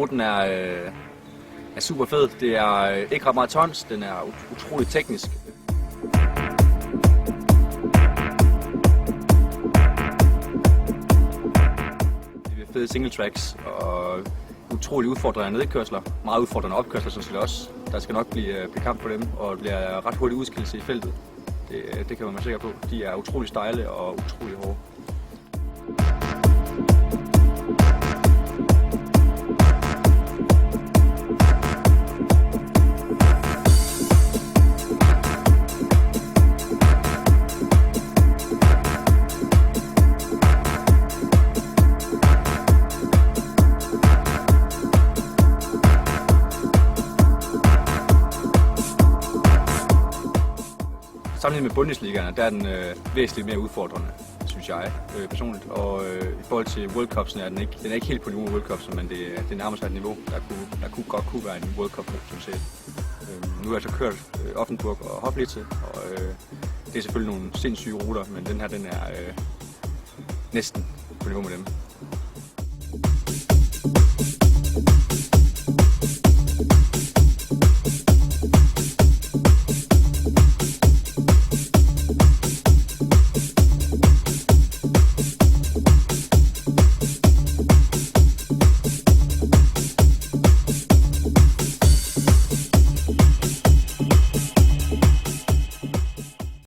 Ruten er super fed. Det er ikke ret meget tons, den er utrolig teknisk. Det er fede single tracks og utrolig udfordrende nedkørsler. Meget udfordrende opkørsler sådan set også. Der skal nok blive kamp på dem, og det bliver ret hurtig udskillelse i feltet. Det kan man være sikker på. De er utrolig stejle og utrolig hårde. Sammenlignet med Bundesligaen, der er den væsentligt mere udfordrende, synes jeg personligt. Og i forhold til World Cups'en er den er ikke helt på niveau med World Cups'en, men det nærmer sig et niveau, der godt kunne være en World Cup, sådan set. Nu har jeg så kørt Offenburg og Hoplitze, og det er selvfølgelig nogle sindssyge ruter, men den her den er næsten på niveau med dem.